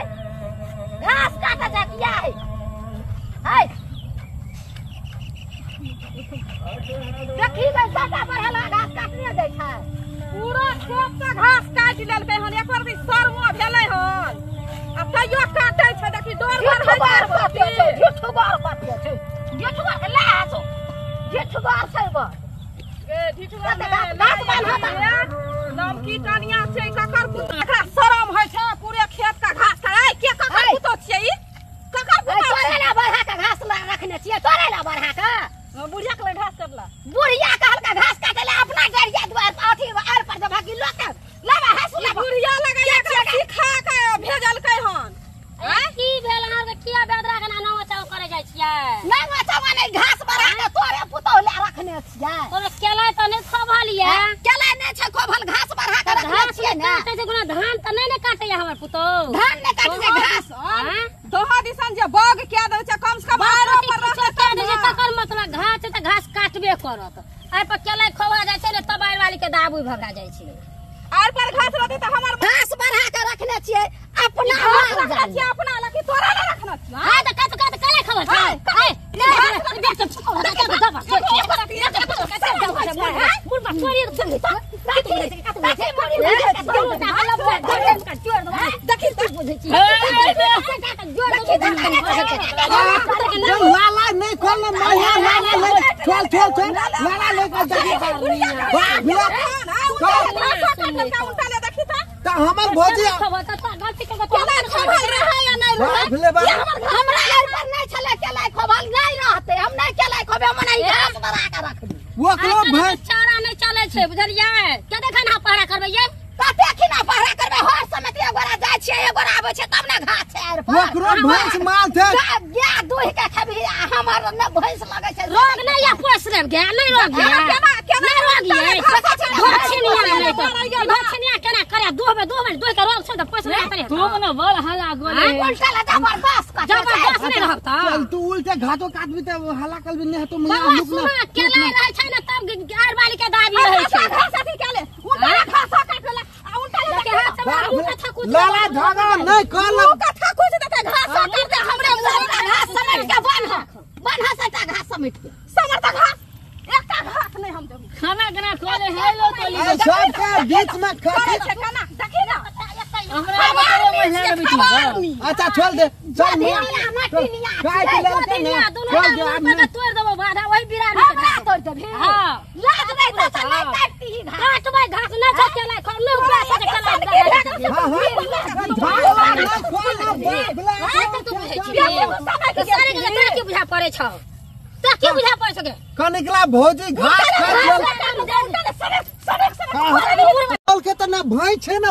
घास काटा जाती है देखी गई साटा पर हला घास काटने दै छै पूरा खेत का घास काट लेलकै हन एक बार सरमो भेलै हन अब तैयो काटै छै देखी डोर भर जेठुगार पातियो छै जेठुगार के ला आसो जेठुगार छै बा ए ढिठुआ घास बान्हा लमकी टनिया छै ककर एकरा शरम होइ छै पूरे खेत का घास खाय के ककर पुतो छियै ई ककर पुतो तोरे ला बढ़ा के घास ला रखने छियै तोरे ला बढ़ा के बुढ़िया के घास काटला बुढ़िया कहलका घास काटे ला अपना गरिया द्वार अथी आर पर जब की लोग लावा हसुला बुढ़िया लगाया के सिखा के भेजलकै हन की भेल अहाँ के किया बेदरा के नाम चाव करे जाय छियै नहीं चावा नहीं घास बढ़ा के तोरे पुतो ला रखने छियै तोरे केला त नै खबलिया केला नहीं छै खोभल घास बढ़ा के रखने छियै ना काटे छै गुना धान त नै काटे हमर पुतो धान नहीं काटे घास दोहा दिसन जे बग के दै छै कम से कम आरो पर रखे काटे जे तकर मतलब घास छै त घास काटबे करत आइ पर केला खवा जाय छै ने तबाइल वाली के दाबू भगा जाय छै आर पर घास रहते त हमर घास बढ़ा के रखने छियै अपना रखना छियै अपना लकी तोरा ले रखना छियै हां त काट केला खवा छै ए ले बेच बुढ़बा चोरी चली त देखी तू बुझै छी लाला नहीं खोलना माया लाला ले चल लाला ले के देखी त हमर भोजी गलती के केला खबल रहे या नै रहे हमरा आर पर नहीं छले केला खबल नहीं रहते हम नहीं केला खबे हम नहीं घास बढ़ा के रख दी वो करो भाई चारा नहीं चले छै बुझलियै के देखन हा पहरा करबै ये कते खिना पहरा करबे हर समय एगोरा जाय छै एगोरा आबै छै तब ने घास छै आर पर वो करो भैंस माल थे गा दूह के खबी हमर न भैंस लगे छै रोग नहीं या पोस रे गे नहीं रोग ये केना रोग ये भछनिया नहीं तो भछनिया केना करे दूह में दूह के रोग छै त पोस नहीं करे तुम न बल हला गोले उल्टा ला जबरदस्त नहीं रहता चल तू उल्टे घाटो काटबी त हला करबी नहीं तो मैं बाबा लुक सुना केला रहे छै न तब आर वाली के दाबी रहे छै घास अथी केले उल्टा घास काटला उल्टा के हाथ से उल्टा थकू लाला झगड़ा नहीं कर कथा कुछ देते घास काट दे हमरे घास समेट के बांधा सटा घास समेट के समर तक घास एकटा घास नहीं हम देबू खाना गना खोले हेलो तो सब के बीच में करे छै खाना देखी ना हमरा बताओ महिला के बीच में अच्छा छोड़ दे चल दुनिया मटिनिया काय के लेल के दुनिया नहीं दुनिया छोड़ दे आदमी तोड़ देबो बाधा वही बिरानी हमरा तोड़ देबे हां लाज नहीं तो नहीं काटती ही घास काटबै घास न छकेला खौले ऊपर से केला हां हां झगड़ा नहीं खोलना बाबला सारे के तोरा की बुझा पड़े छ तो की बुझा पड़ सके कनिकला भौजी घास काट के त ना भई छै ना